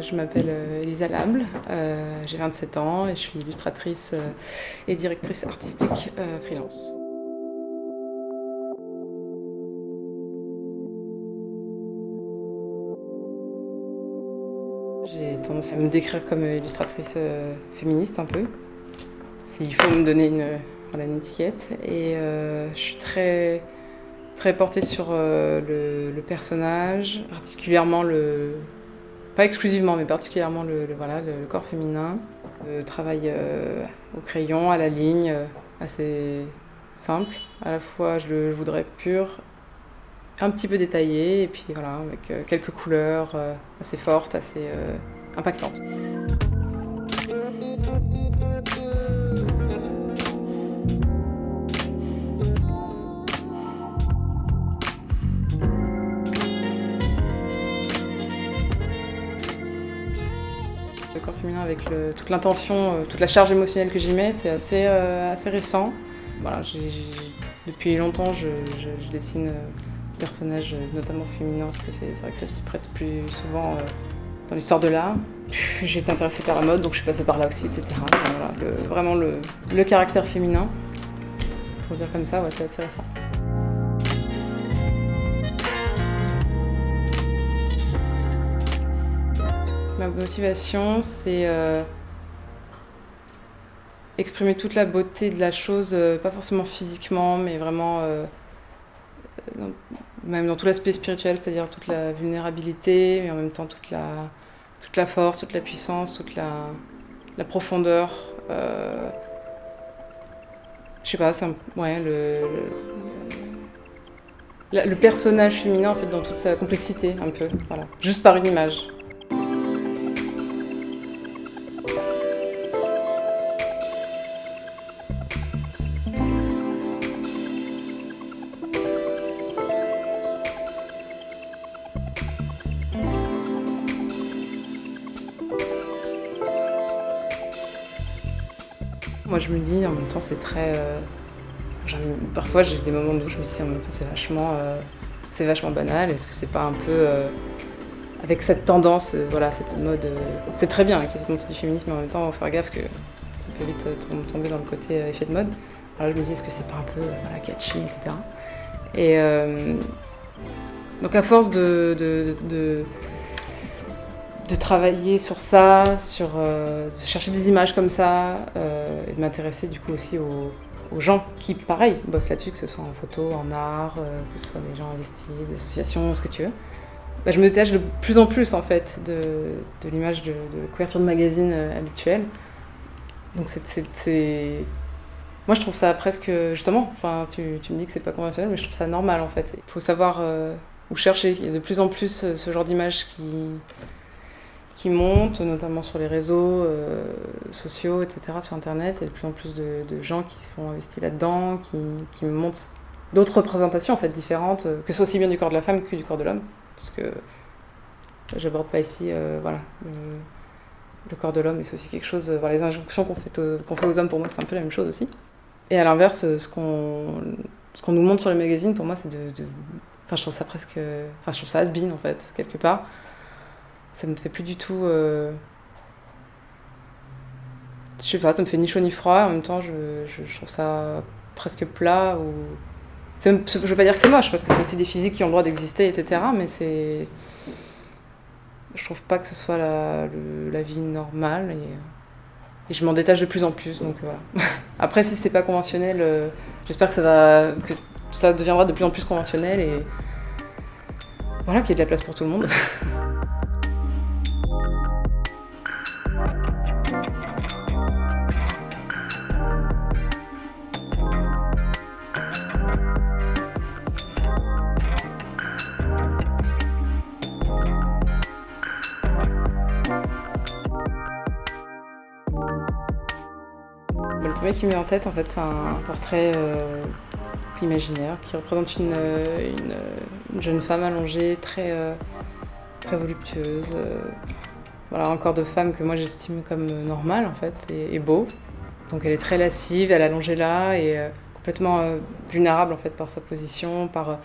Je m'appelle Elisa Lable, j'ai 27 ans et je suis illustratrice et directrice artistique freelance. J'ai tendance à me décrire comme illustratrice féministe un peu, s'il faut me donner une étiquette. Et je suis très portée sur le personnage, particulièrement pas exclusivement, mais particulièrement le corps féminin. Je travaille au crayon, à la ligne, assez simple. À la fois, je le voudrais pur, un petit peu détaillé, et puis voilà, avec quelques couleurs assez fortes, assez impactantes. Le corps féminin avec toute l'intention, toute la charge émotionnelle que j'y mets, c'est assez récent. Voilà, depuis longtemps, je dessine des personnages, notamment féminins, parce que c'est vrai que ça s'y prête plus souvent dans l'histoire de l'art. J'ai été intéressée par la mode, donc je suis passée par là aussi, etc. Voilà, vraiment le caractère féminin, pour dire comme ça, ouais, c'est assez récent. Ma motivation, c'est exprimer toute la beauté de la chose, pas forcément physiquement, mais vraiment même dans tout l'aspect spirituel, c'est-à-dire toute la vulnérabilité, mais en même temps toute la force, toute la puissance, toute la profondeur. Je sais pas, le personnage féminin en fait dans toute sa complexité un peu, voilà, juste par une image. Moi je me dis en même temps c'est très... parfois j'ai des moments où je me dis en même temps c'est vachement banal, est-ce que c'est pas un peu... avec cette tendance, voilà, cette mode... c'est très bien qu'il y ait cette montée du féminisme, mais en même temps il faut faire gaffe que ça peut vite tomber dans le côté effet de mode. Alors je me dis est-ce que c'est pas un peu voilà, catchy, etc. Et donc à force de travailler sur ça, de chercher des images comme ça, et de m'intéresser du coup aussi aux gens qui, pareil, bossent là-dessus, que ce soit en photo, en art, que ce soit des gens investis, des associations, ce que tu veux. Bah, je me détache de plus en plus en fait de l'image de couverture de magazine habituelle. Donc moi je trouve ça presque, justement, enfin tu me dis que c'est pas conventionnel, mais je trouve ça normal en fait. Il faut savoir où chercher. Il y a de plus en plus ce genre d'images qui montent, notamment sur les réseaux sociaux, etc., sur Internet. Il y a de plus en plus de gens qui sont investis là-dedans, qui me montrent d'autres représentations en fait, différentes, que ce soit aussi bien du corps de la femme que du corps de l'homme. Parce que j'aborde pas ici le corps de l'homme, mais c'est aussi quelque chose... les injonctions qu'on fait aux hommes, pour moi, c'est un peu la même chose aussi. Et à l'inverse, ce qu'on nous montre sur les magazines, pour moi, c'est Enfin, je trouve ça presque... Enfin, je trouve ça has-been, en fait, quelque part. Ça me fait plus du tout... Je sais pas, ça me fait ni chaud ni froid. En même temps, je trouve ça presque plat. Je veux pas dire que c'est moche, parce que c'est aussi des physiques qui ont le droit d'exister, etc. Mais c'est... Je trouve pas que ce soit la vie normale. Et je m'en détache de plus en plus, donc voilà. Après, si c'est pas conventionnel, j'espère que ça deviendra de plus en plus conventionnel et... Voilà, qu'il y ait de la place pour tout le monde. Le premier qui me vient en tête, en fait, c'est un portrait imaginaire qui représente une jeune femme allongée, très voluptueuse. Voilà, un corps de femme que moi j'estime comme normal, en fait, et beau. Donc elle est très lascive, elle est allongée là, et complètement vulnérable, en fait, par sa position, par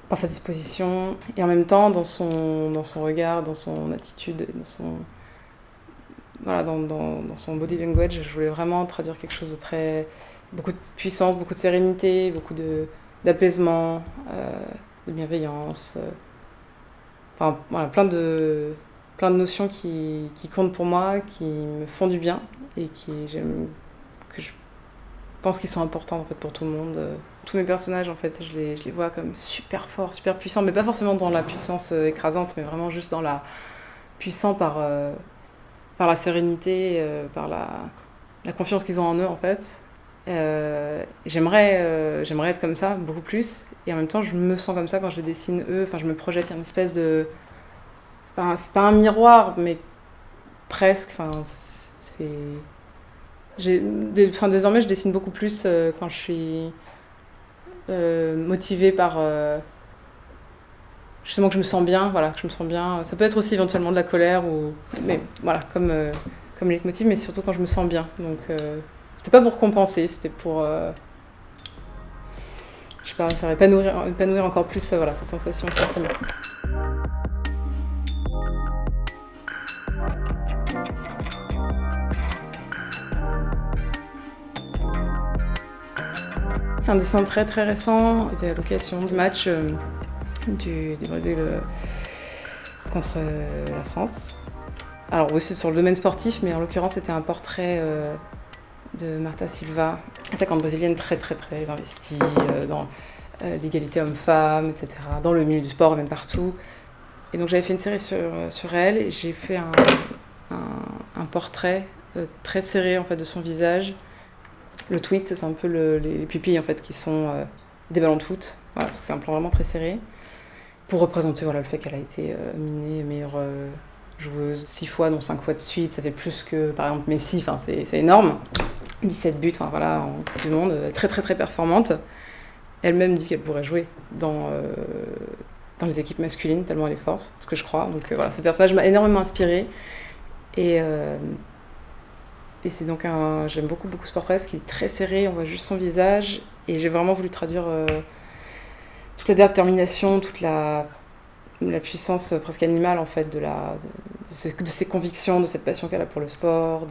par sa disposition, et en même temps dans son regard, dans son attitude, dans son body language. Je voulais vraiment traduire quelque chose de très... beaucoup de puissance, beaucoup de sérénité, beaucoup d'apaisement, de bienveillance. Enfin, voilà, plein de notions qui comptent pour moi, qui me font du bien et que je pense qu'ils sont importants en fait, pour tout le monde. Tous mes personnages, en fait, je les vois comme super forts, super puissants, mais pas forcément dans la puissance écrasante, mais vraiment juste dans la puissance par la sérénité, par la confiance qu'ils ont en eux, en fait. J'aimerais être comme ça, beaucoup plus. Et en même temps, je me sens comme ça quand je les dessine, eux. Enfin, je me projette, il y a une espèce de... C'est pas un miroir, mais presque. Enfin, c'est... désormais, je dessine beaucoup plus quand je suis motivée par... justement que je me sens bien, voilà, que je me sens bien. Ça peut être aussi éventuellement de la colère, mais voilà, comme leitmotiv, mais surtout quand je me sens bien. Donc, c'était pas pour compenser, c'était pour... je sais pas, faire épanouir encore plus voilà, cette sensation, ce sentiment. Un dessin très très récent, c'était à l'occasion du match du Brésil contre la France. Alors oui, c'est sur le domaine sportif, mais en l'occurrence c'était un portrait de Marta Silva, attaquante brésilienne très très très investie dans l'égalité homme-femme, etc., dans le milieu du sport et même partout. Et donc j'avais fait une série sur elle et j'ai fait un portrait très serré en fait, de son visage. Le twist, c'est un peu les pupilles en fait, qui sont des ballons de foot. Voilà, c'est un plan vraiment très serré. Pour représenter voilà, le fait qu'elle a été nominée meilleure joueuse 6 fois, dont 5 fois de suite. Ça fait plus que par exemple Messi, enfin, c'est énorme. 17 buts enfin, voilà, en Coupe du Monde, très très très performante. Elle-même dit qu'elle pourrait jouer dans les équipes masculines, tellement elle est forte, ce que je crois. Donc voilà, ce personnage m'a énormément inspirée. Et c'est donc j'aime beaucoup ce portrait, parce qu'il est très serré, on voit juste son visage. Et j'ai vraiment voulu traduire toute la détermination, toute la puissance presque animale en fait, de ses convictions, de cette passion qu'elle a pour le sport,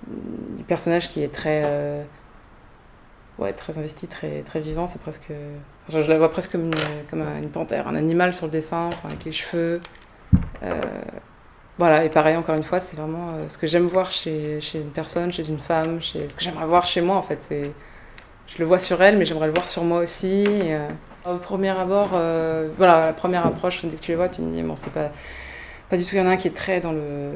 du personnage qui est très investi, très, très vivant. C'est presque... je la vois presque comme une panthère, un animal sur le dessin, enfin, avec les cheveux. Voilà, et pareil, encore une fois, c'est vraiment ce que j'aime voir chez une personne, chez une femme, ce que j'aimerais voir chez moi, en fait. Je le vois sur elle, mais j'aimerais le voir sur moi aussi. Au premier abord, voilà, la première approche, dès que tu les vois, tu me dis, bon, c'est pas du tout, il y en a un qui est très dans le...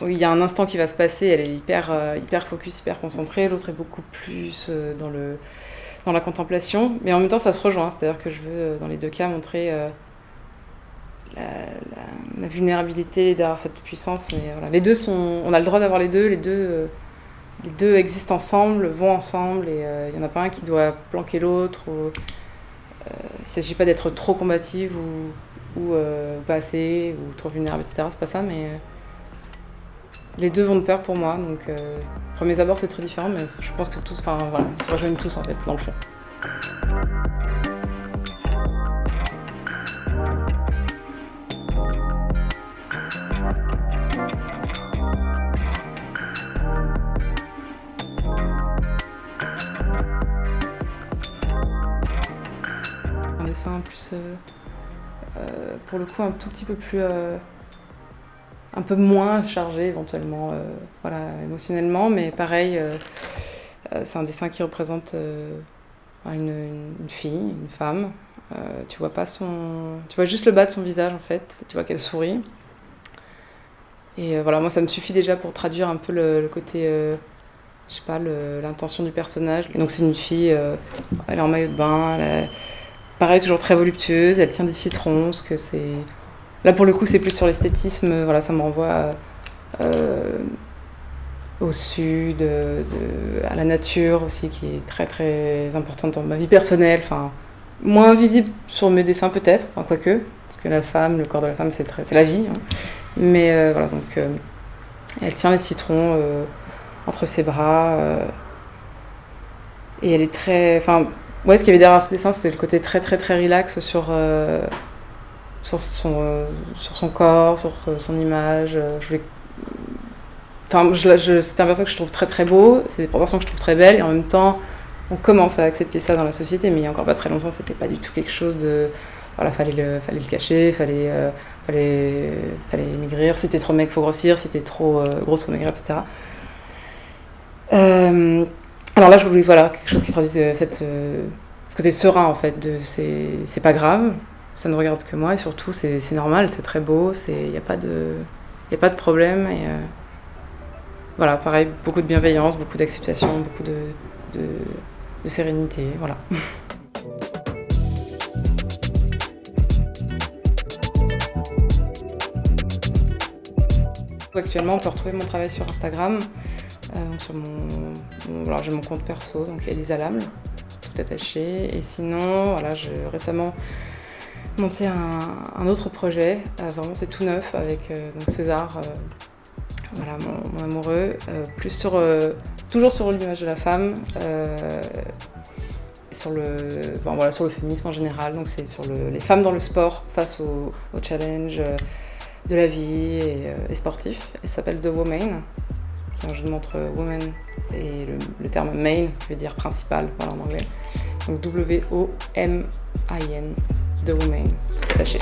il y a un instant qui va se passer, elle est hyper focus, hyper concentrée, l'autre est beaucoup plus dans la contemplation, mais en même temps ça se rejoint, c'est-à-dire que je veux dans les deux cas montrer la vulnérabilité derrière cette puissance, mais voilà, les deux on a le droit d'avoir les deux existent ensemble, vont ensemble, et il n'y en a pas un qui doit planquer l'autre, il ne s'agit pas d'être trop combative ou pas assez, ou trop vulnérable, etc. C'est pas ça, mais les deux vont de pair pour moi. Donc, premiers abords, c'est très différent, mais je pense que tous, voilà, ils se rejoignent tous en fait, dans le fond. Un dessin plus, pour le coup, un tout petit peu plus, un peu moins chargé éventuellement, voilà, émotionnellement, mais pareil, c'est un dessin qui représente une fille, une femme. Tu vois pas tu vois juste le bas de son visage en fait, tu vois qu'elle sourit. Et voilà, moi ça me suffit déjà pour traduire un peu le côté, je sais pas, l'intention du personnage. Et donc c'est une fille, elle est en maillot de bain, pareil, toujours très voluptueuse, elle tient des citrons, parce que c'est... Là pour le coup c'est plus sur l'esthétisme, voilà, ça me renvoie au sud, à la nature aussi, qui est très très importante dans ma vie personnelle, enfin, moins visible sur mes dessins peut-être, enfin, quoique, parce que la femme, le corps de la femme c'est la vie, hein. Mais voilà, donc elle tient les citrons entre ses bras, et elle est très... Enfin, Ouais, ce qu'il y avait derrière ce dessin, c'était le côté très très très relax sur son corps, sur son image. Je voulais... Enfin, c'est un personnage que je trouve très très beau, c'est des proportions que je trouve très belles, et en même temps, on commence à accepter ça dans la société, mais il y a encore pas très longtemps, c'était pas du tout quelque chose de... Voilà, fallait le cacher, fallait maigrir, si t'es trop maigre, faut grossir, si t'es trop grosse, faut maigrir, etc. Alors là, je voulais quelque chose qui traduise ce côté serein, en fait, c'est pas grave, ça ne regarde que moi, et surtout, c'est normal, c'est très beau, il n'y a pas de problème, et voilà, pareil, beaucoup de bienveillance, beaucoup d'acceptation, beaucoup de sérénité, voilà. Actuellement, on peut retrouver mon travail sur Instagram, voilà, j'ai mon compte perso, donc Elisa Lamle, tout attaché. Et sinon, voilà, j'ai récemment monté un autre projet, vraiment c'est tout neuf, avec donc César, voilà, mon amoureux, toujours sur l'image de la femme, sur sur le féminisme en général. Donc c'est sur les femmes dans le sport face aux challenges de la vie et sportifs. Il s'appelle The Woman, qui est un jeu de mots entre woman et le terme main, qui veut dire principal, voilà, en anglais. Donc W-O-M-I-N, The Woman, tout attaché.